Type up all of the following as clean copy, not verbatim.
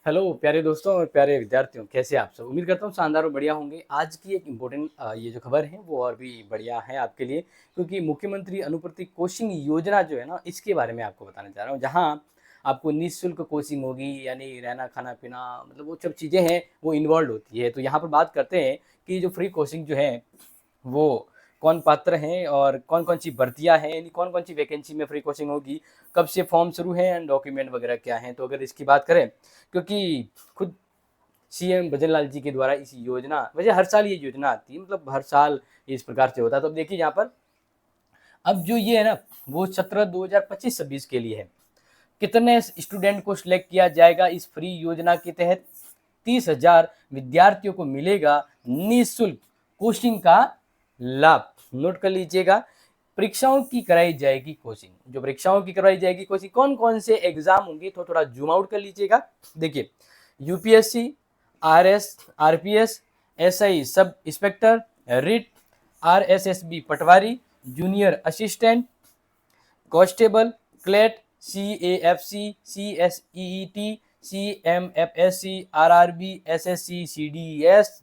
Hello प्यारे दोस्तों और प्यारे विद्यार्थियों, कैसे आप सब। उम्मीद करता हूँ शानदार और बढ़िया होंगे। आज की एक इम्पोर्टेंट ये जो खबर है वो और भी बढ़िया है आपके लिए, क्योंकि मुख्यमंत्री अनुपूर्ति कोचिंग योजना जो है ना, इसके बारे में आपको बताना चाह रहा हूँ। जहाँ आपको निःशुल्क कोचिंग होगी, यानी रहना खाना पीना, मतलब वो सब चीज़ें हैं वो इन्वॉल्व होती है। तो यहाँ पर बात करते हैं कि जो फ्री कोचिंग जो है वो कौन पात्र हैं और कौन कौन सी भर्तियां हैं, यानी कौन कौन सी वैकेंसी में फ्री कोचिंग होगी, कब से फॉर्म शुरू है एंड डॉक्यूमेंट वगैरह क्या हैं। तो अगर इसकी बात करें, क्योंकि खुद सीएम भजनलाल जी के द्वारा इस योजना, वैसे हर साल ये योजना आती है, मतलब हर साल इस प्रकार से होता है। तो अब देखिए यहाँ पर अब जो ये है ना, वो सत्र 2025-26 के लिए है। कितने स्टूडेंट को सिलेक्ट किया जाएगा इस फ्री योजना के तहत? 30,000 विद्यार्थियों को मिलेगा निःशुल्क कोचिंग का लाभ। नोट कर लीजिएगा, परीक्षाओं की कराई जाएगी कोचिंग। जो परीक्षाओं की करवाई जाएगी कोचिंग, कौन कौन से एग्जाम होंगे तो थोड़ा जूम आउट कर लीजिएगा। देखिए, UPSC, RS, RPS, SI sub inspector, REET, RSSB patwari, junior assistant, constable, CLAT, CAFC, CSEET, CMFSC, RRB, SSC, CDS,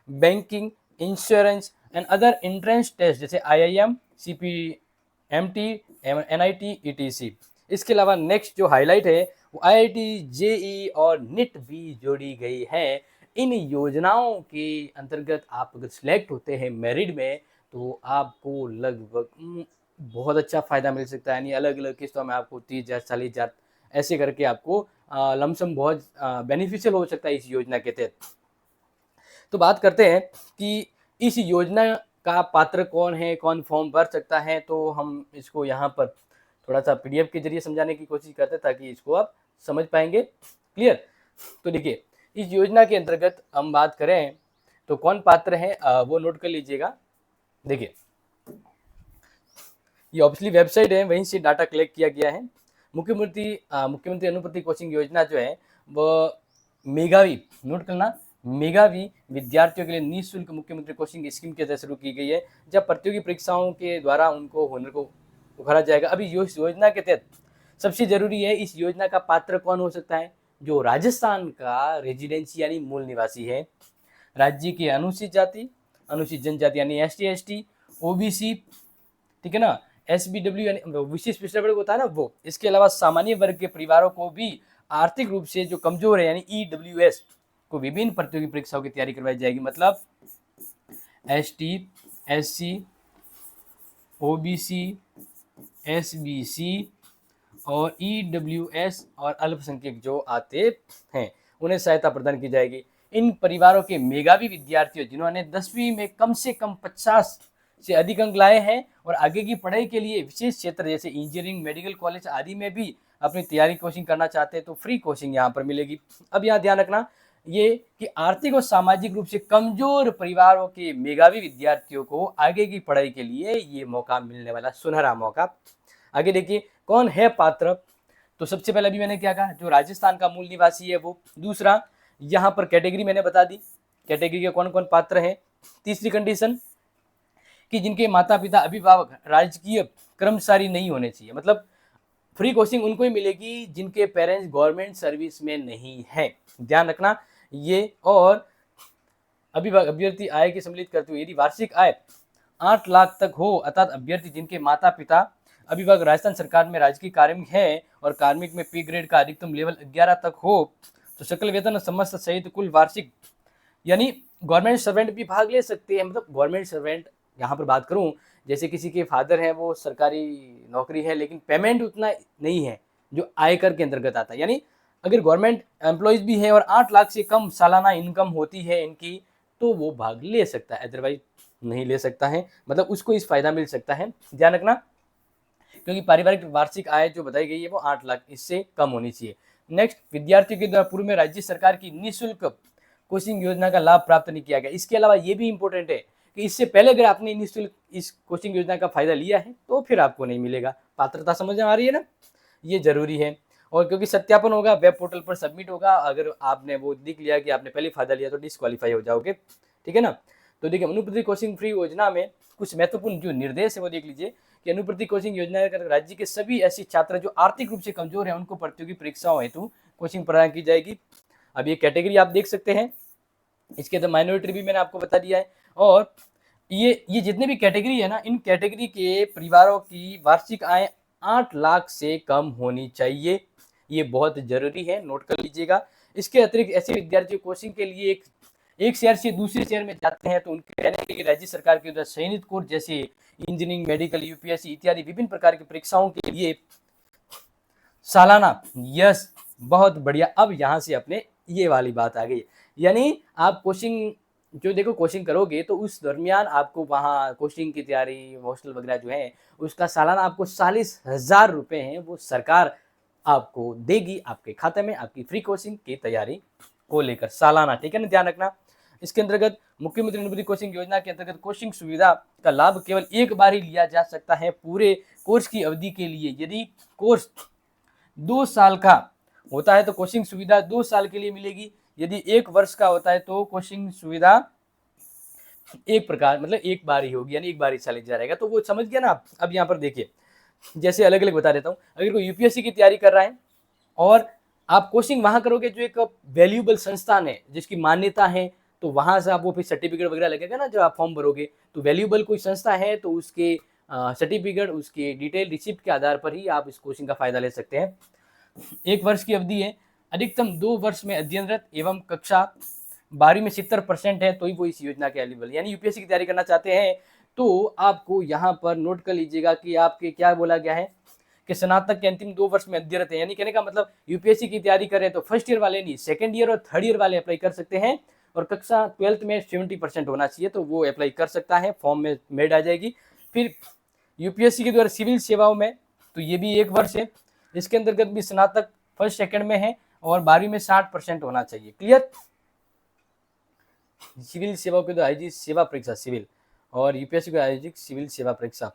banking, insurance and other entrance test जैसे आईआईएम, सीपीएमटी, एनआईटी, ईटीसी। इसके अलावा next जो highlight है वो IIT, JEE और knit भी जोड़ी गई है। इन योजनाओं के अंतर्गत आप अगर सिलेक्ट होते हैं मेरिट में, तो आपको लगभग बहुत अच्छा फ़ायदा मिल सकता है। यानी अलग अलग किस्तों में आपको 30,000, 40,000 ऐसे करके आपको लमसम बहुत बेनिफिशियल हो सकता है इस योजना के तहत। तो बात करते हैं कि इस योजना का पात्र कौन है, कौन फॉर्म भर सकता है। तो हम इसको यहाँ पर थोड़ा सा पीडीएफ के जरिए समझाने की कोशिश करते हैं ताकि इसको आप समझ पाएंगे। क्लियर? तो देखिए, इस योजना के अंतर्गत हम बात करें तो कौन पात्र है वो नोट कर लीजिएगा। देखिए, ये ऑब्वियसली वेबसाइट है, वहीं से डाटा कलेक्ट किया गया है। मुख्यमंत्री अनुपूर्ति कोचिंग योजना जो है वो मेगावी, नोट करना, मेगावी विद्यार्थियों के लिए निःशुल्क मुख्यमंत्री कोचिंग स्कीम के तहत शुरू की गई है, जब प्रतियोगी परीक्षाओं के द्वारा उनको हुनर को उखाड़ा जाएगा। अभी योजना के तहत सबसे जरूरी है, इस योजना का पात्र कौन हो सकता है? जो राजस्थान का रेजिडेंसी यानी मूल निवासी है, राज्य की अनुसूचित जाति, अनुसूचित जनजाति यानी ST ST, OBC, ठीक है ना, SBW यानी विशेष पिछड़ा वर्ग होता है ना वो। इसके अलावा सामान्य वर्ग के परिवारों को भी आर्थिक रूप से जो कमजोर है यानी EWS को विभिन्न प्रतियोगी परीक्षाओं की तैयारी करवाई जाएगी। मतलब ST SC, OBC, SBC और EWS और अल्पसंख्यक जो आते हैं उन्हें सहायता प्रदान की जाएगी। इन परिवारों के मेधावी विद्यार्थियों जिन्होंने 10वीं में कम से कम 50 से अधिक अंक लाए हैं और आगे की पढ़ाई के लिए विशेष क्षेत्र जैसे इंजीनियरिंग, मेडिकल कॉलेज आदि में भी अपनी तैयारी कोचिंग करना चाहते हैं तो फ्री कोचिंग यहाँ पर मिलेगी। अब यहाँ ध्यान रखना ये कि आर्थिक और सामाजिक रूप से कमजोर परिवारों के मेधावी विद्यार्थियों को आगे की पढ़ाई के लिए ये मौका मिलने वाला सुनहरा मौका। आगे देखिए कौन है पात्र। तो सबसे पहले भी मैंने क्या कहा, जो राजस्थान का मूल निवासी है वो। दूसरा, यहाँ पर कैटेगरी मैंने बता दी, कैटेगरी के कौन कौन पात्र हैं। तीसरी कंडीशन कि जिनके माता पिता अभिभावक राजकीय कर्मचारी नहीं होने चाहिए, मतलब फ्री कोचिंग उनको ही मिलेगी जिनके पेरेंट्स गवर्नमेंट सर्विस में नहीं है, ध्यान रखना ये। और अभ्यर्थी आय की सम्मिलित करते हुए यदि वार्षिक आय 8 लाख तक हो, अर्थात अभ्यर्थी जिनके माता पिता अभिभावक राजस्थान सरकार में राजकीय कार्मिक है और कार्मिक में पे ग्रेड का अधिकतम लेवल 11 तक हो, तो सकल वेतन समस्त सहित कुल वार्षिक, यानी गवर्नमेंट सर्वेंट भी भाग ले सकते हैं। मतलब गवर्नमेंट सर्वेंट यहाँ पर बात करूँ, जैसे किसी के फादर हैं वो सरकारी नौकरी है लेकिन पेमेंट उतना नहीं है जो आयकर के अंतर्गत आता है, यानी अगर गवर्नमेंट एम्प्लॉयज भी है और 8 लाख से कम सालाना इनकम होती है इनकी, तो वो भाग ले सकता है, अदरवाइज नहीं ले सकता है। मतलब उसको इस फायदा मिल सकता है, ध्यान रखना, क्योंकि पारिवारिक वार्षिक आय जो बताई गई है वो 8 लाख, इससे कम होनी चाहिए। नेक्स्ट, विद्यार्थियों के द्वारा पूर्व में राज्य सरकार की निःशुल्क कोचिंग योजना का लाभ प्राप्त नहीं किया गया। इसके अलावा ये भी इंपॉर्टेंट है कि इससे पहले अगर आपने निःशुल्क इस कोचिंग योजना का फायदा लिया है तो फिर आपको नहीं मिलेगा। पात्रता समझ में आ रही है ना, ये जरूरी है। और क्योंकि सत्यापन होगा, वेब पोर्टल पर सबमिट होगा, अगर आपने वो दिख लिया कि आपने पहले फायदा लिया तो डिस्क्वालीफाई हो जाओगे, ठीक है ना। तो देखिए, अनुपूर्ति कोचिंग फ्री योजना में कुछ महत्वपूर्ण जो निर्देश है वो देख लीजिए कि अनुपूर्ति कोचिंग योजना के राज्य के सभी ऐसे छात्र जो आर्थिक रूप से कमजोर हैं उनको प्रतियोगी परीक्षाओं हेतु कोचिंग प्रदान की जाएगी। अब ये कैटेगरी आप देख सकते हैं, इसके अंदर माइनॉरिटी भी मैंने आपको बता दिया है। और ये जितने भी कैटेगरी है ना, इन कैटेगरी के परिवारों की वार्षिक आय 8 लाख से कम होनी चाहिए। ये बहुत ज़रूरी है, नोट कर लीजिएगा। इसके अतिरिक्त ऐसे विद्यार्थी कोचिंग के लिए एक शहर से दूसरे शहर में जाते हैं तो उनके रहने के लिए राज्य सरकार के द्वारा चयनित कोर्स जैसे इंजीनियरिंग, मेडिकल, यूपीएससी इत्यादि विभिन्न प्रकार की परीक्षाओं के लिए सालाना, यस बहुत बढ़िया। अब यहाँ से अपने ये वाली बात आ गई, यानी आप कोचिंग जो देखो कोचिंग करोगे तो उस दरमियान आपको वहाँ कोचिंग की तैयारी, हॉस्टल वगैरह जो है उसका सालाना आपको 40,000 रुपये हैं वो सरकार आपको देगी आपके खाते में, आपकी फ्री कोचिंग की तैयारी को लेकर सालाना, ठीक है ना, ध्यान रखना। इसके अंतर्गत मुख्यमंत्री अनुभूति कोचिंग योजना के अंतर्गत कोचिंग सुविधा का लाभ केवल एक बार ही लिया जा सकता है पूरे कोर्स की अवधि के लिए। यदि कोर्स 2 साल का होता है तो कोचिंग सुविधा 2 साल के लिए मिलेगी। यदि 1 वर्ष का होता है तो कोचिंग सुविधा एक प्रकार मतलब एक बार ही होगी, यानी एक बार ही चले जाएगा। तो वो समझ गया ना आप। अब यहाँ पर देखिए, जैसे अलग अलग बता देता हूँ। अगर कोई यूपीएससी की तैयारी कर रहा है और आप कोचिंग वहाँ करोगे जो एक वैल्यूएबल संस्थान है जिसकी मान्यता है, तो वहाँ से आपको फिर सर्टिफिकेट वगैरह लगेगा ना जब आप फॉर्म भरोगे। तो वैल्यूएबल कोई संस्था है तो उसके सर्टिफिकेट, उसके डिटेल रिसिप्ट के आधार पर ही आप इस कोचिंग का फायदा ले सकते हैं। 1 वर्ष की अवधि है, अधिकतम 2 वर्ष में अध्ययनरत एवं कक्षा 12वीं में 70% है तो ही वो इस योजना के एलिजिबल। यानी यूपीएससी की तैयारी करना चाहते हैं तो आपको यहाँ पर नोट कर लीजिएगा कि आपके क्या बोला गया है कि स्नातक के अंतिम 2 वर्ष में अध्ययनरत है। यानी कहने का मतलब यूपीएससी की तैयारी कर रहे हैं तो फर्स्ट ईयर वाले नहीं, सेकंड ईयर और थर्ड ईयर वाले अप्लाई कर सकते हैं। और कक्षा 12th में 70% होना चाहिए तो वो अप्लाई कर सकता है, फॉर्म में मेड आ जाएगी। फिर यूपीएससी के द्वारा सिविल सेवाओं में तो ये भी 1 वर्ष है, इसके अंतर्गत भी स्नातक फर्स्ट सेकंड में है और 12वीं में 60% होना चाहिए। क्लियर। सिविल सेवाओं के द्वारा आयोजित सेवा परीक्षा सिविल और यूपीएससी को आयोजित सिविल सेवा परीक्षा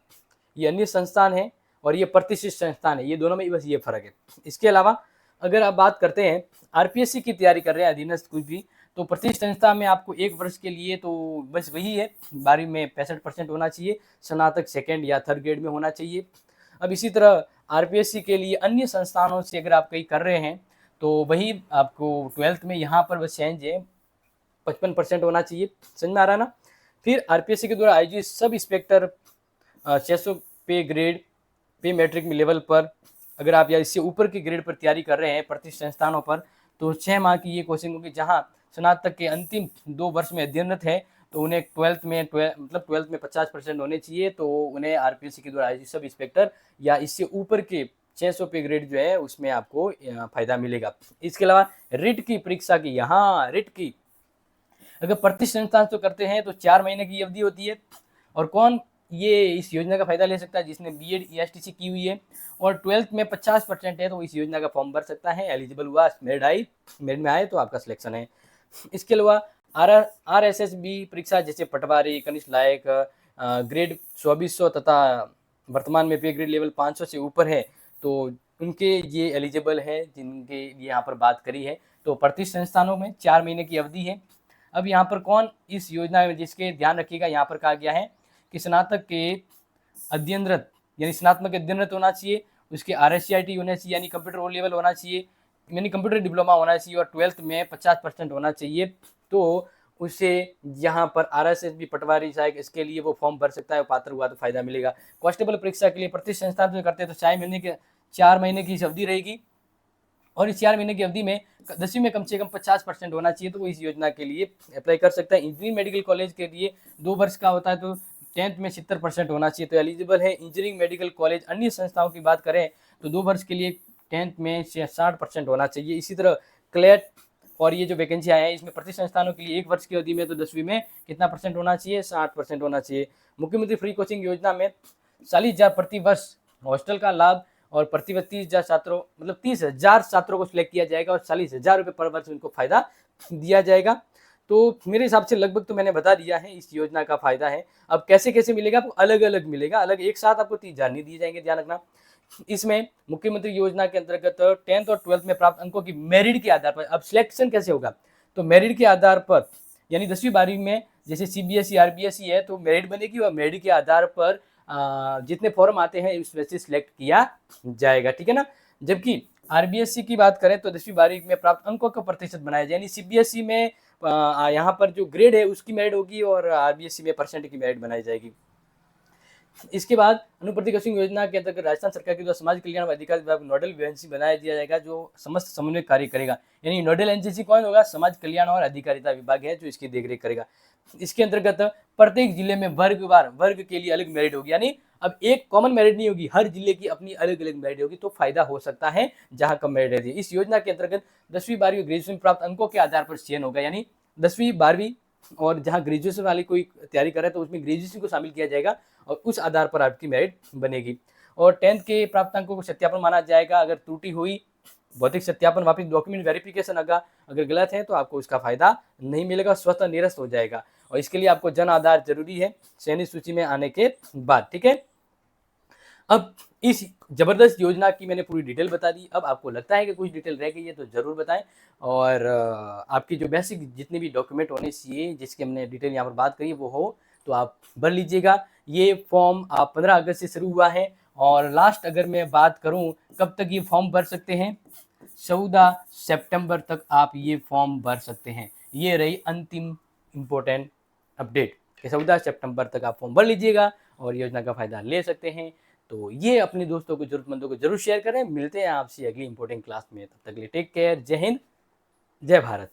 ये अन्य संस्थान है और ये प्रतिष्ठित संस्थान है। ये दोनों में बस ये फर्क है। इसके अलावा अगर आप बात करते हैं आरपीएससी की तैयारी कर रहे हैं अधीनस्थ कुछ भी, तो प्रतिष्ठित संस्था में आपको 1 वर्ष के लिए तो बस वही है, 12वीं में 65% होना चाहिए, स्नातक सेकेंड या थर्ड ग्रेड में होना चाहिए। अब इसी तरह आरपीएससी के लिए अन्य संस्थानों से अगर आप कहीं कर रहे हैं तो वही आपको 12th में यहाँ पर बस चेंज है, 55% होना चाहिए। समझ में आ रहा है ना। फिर आरपीएससी के द्वारा आयोजित सब इंस्पेक्टर 600 पे ग्रेड पे मैट्रिक लेवल पर अगर आप या इससे ऊपर की ग्रेड पर तैयारी कर रहे हैं प्रतिष्ठित संस्थानों पर, तो 6 माह की ये कोचिंग होगी। जहाँ स्नातक के अंतिम 2 वर्ष में अध्ययनरत है तो उन्हें 12th में 50% होने चाहिए, तो उन्हें आरपीएससी के द्वारा आयोजित सब इंस्पेक्टर या इससे ऊपर के 600 पे ग्रेड जो है उसमें आपको फायदा मिलेगा। इसके अलावा रिट की परीक्षा की, यहाँ रिट की अगर प्रतिष्ठित संस्थान तो करते हैं तो 4 महीने की अवधि होती है। और कौन ये इस योजना का फायदा ले सकता है? जिसने बीएड ईएसटीसी की हुई है और 12th में 50% है तो इस योजना का फॉर्म भर सकता है। एलिजिबल हुआ, मेरिट में आए तो आपका सिलेक्शन है। इसके अलावा आरएसएसबी परीक्षा जैसे पटवारी, कनिष्ठ लायक ग्रेड 2400 तथा वर्तमान में पे ग्रेड लेवल 500 से ऊपर है तो उनके ये एलिजिबल है, जिनके यहाँ पर बात करी है। तो प्रतिष्ठित संस्थानों में 4 महीने की अवधि है। अब यहाँ पर कौन इस योजना में, जिसके ध्यान रखिएगा, यहाँ पर कहा गया है कि स्नातक के अध्ययनरत यानी स्नातक अध्ययनरत होना चाहिए, उसके आरएससीआईटी होना चाहिए यानी कंप्यूटर ओ लेवल होना चाहिए, यानी कंप्यूटर डिप्लोमा होना चाहिए और 12th में 50% होना चाहिए। तो उसे यहाँ पर आरएसएसबी पटवारी सहायक इसके लिए वो फॉर्म भर सकता है, पात्र हुआ तो फायदा मिलेगा। कांस्टेबल परीक्षा के लिए प्रतिष्ठित संस्थान जो करते हैं तो 4 महीने की अवधि रहेगी और इस 4 महीने की अवधि में 10वीं में कम से कम 50% होना चाहिए तो वो इस योजना के लिए अप्लाई कर सकता है। इंजीनियरिंग मेडिकल कॉलेज के लिए 2 वर्ष का होता है तो 10th में 70% होना चाहिए तो एलिजिबल है। इंजीनियरिंग मेडिकल कॉलेज अन्य संस्थाओं की बात करें तो 2 वर्ष के लिए 10th में 60% होना चाहिए। इसी तरह क्लेट और ये जो वैकेंसी आया है इसमें प्रतिष्ठित संस्थानों के लिए 1 वर्ष की अवधि में तो 10वीं में कितना परसेंट होना चाहिए? 60% होना चाहिए। मुख्यमंत्री फ्री कोचिंग योजना में 40,000 प्रति वर्ष हॉस्टल का लाभ और प्रति वर्ष 30,000 छात्रों मतलब 30,000 छात्रों को सिलेक्ट किया जाएगा और 40,000 रुपये पर वर्ष उनको फायदा दिया जाएगा। तो मेरे हिसाब से लगभग तो मैंने बता दिया है इस योजना का फायदा है। अब कैसे कैसे मिलेगा आपको? अलग अलग मिलेगा, अलग एक साथ आपको 30,000 नहीं दिए जाएंगे, ध्यान रखना। इसमें मुख्यमंत्री योजना के अंतर्गत 10th और 12th में प्राप्त अंकों की मेरिट के आधार पर, अब सिलेक्शन कैसे होगा? तो मेरिट के आधार पर यानी 10वीं 12वीं में जैसे सीबीएसई आरबीएसई है तो मेरिट बनेगी और मेरिट के आधार पर जितने फॉर्म आते हैं उसमें से सिलेक्ट किया जाएगा, ठीक है ना। जबकि आरबीएसई की बात करें तो 10वीं 12वीं में प्राप्त अंकों का प्रतिशत बनाया जाए, यानी सीबीएसई में यहाँ पर जो ग्रेड है उसकी मेरिट होगी और आरबीएसई में परसेंट की मेरिट बनाई जाएगी। इसके बाद अनुप्रति कोचिंग योजना के अंतर्गत राजस्थान सरकार के द्वारा समाज कल्याण व अधिकार विभाग नोडल एजेंसी बनाया दिया जाएगा जो समस्त समन्वय कार्य करेगा। यानी नोडल एजेंसी कौन होगा? समाज कल्याण और अधिकारिता विभाग है जो इसकी देखरेख करेगा। इसके अंतर्गत प्रत्येक जिले में वर्ग के लिए अलग मेरिट होगी, यानी अब एक कॉमन मेरिट नहीं होगी, हर जिले की अपनी अलग अलग मेरिट होगी, तो फायदा हो सकता है जहां कम मेरिट रहती है। इस योजना के अंतर्गत 10वीं 12वीं ग्रेजुएशन प्राप्त अंकों के आधार पर चयन होगा, यानी 10वीं 12वीं और जहां ग्रेजुएशन वाली कोई तैयारी कर रहा है तो उसमें ग्रेजुएशन को शामिल किया जाएगा और उस आधार पर आपकी मेरिट बनेगी। और 10th के प्राप्तांकों को सत्यापन माना जाएगा। अगर त्रुटि हुई, भौतिक सत्यापन वापस डॉक्यूमेंट वेरिफिकेशन अगर गलत है तो आपको इसका फायदा नहीं मिलेगा, स्वतः निरस्त हो जाएगा। और इसके लिए आपको जन आधार जरूरी है चयनित सूची में आने के बाद, ठीक है। अब इस जबरदस्त योजना की मैंने पूरी डिटेल बता दी। अब आपको लगता है कि कुछ डिटेल रह गई है तो जरूर बताएं। और आपकी जो बेसिक जितने भी डॉक्यूमेंट होने चाहिए जिसकी हमने डिटेल यहाँ पर बात करी वो हो तो आप भर लीजिएगा। ये फॉर्म 15 अगस्त से शुरू हुआ है और लास्ट अगर मैं बात करूँ कब तक ये फॉर्म भर सकते हैं, 14 सितंबर तक आप ये फॉर्म भर सकते हैं। ये रही अंतिम इम्पोर्टेंट अपडेट कि 14 सितंबर तक आप फॉर्म भर लीजिएगा और योजना का फायदा ले सकते हैं। तो ये अपने दोस्तों को, जरूरतमंदों को जरूर शेयर करें। मिलते हैं आपसे अगली इंपॉर्टेंट क्लास में, तब तक के लिए टेक केयर। जय हिंद, जय भारत।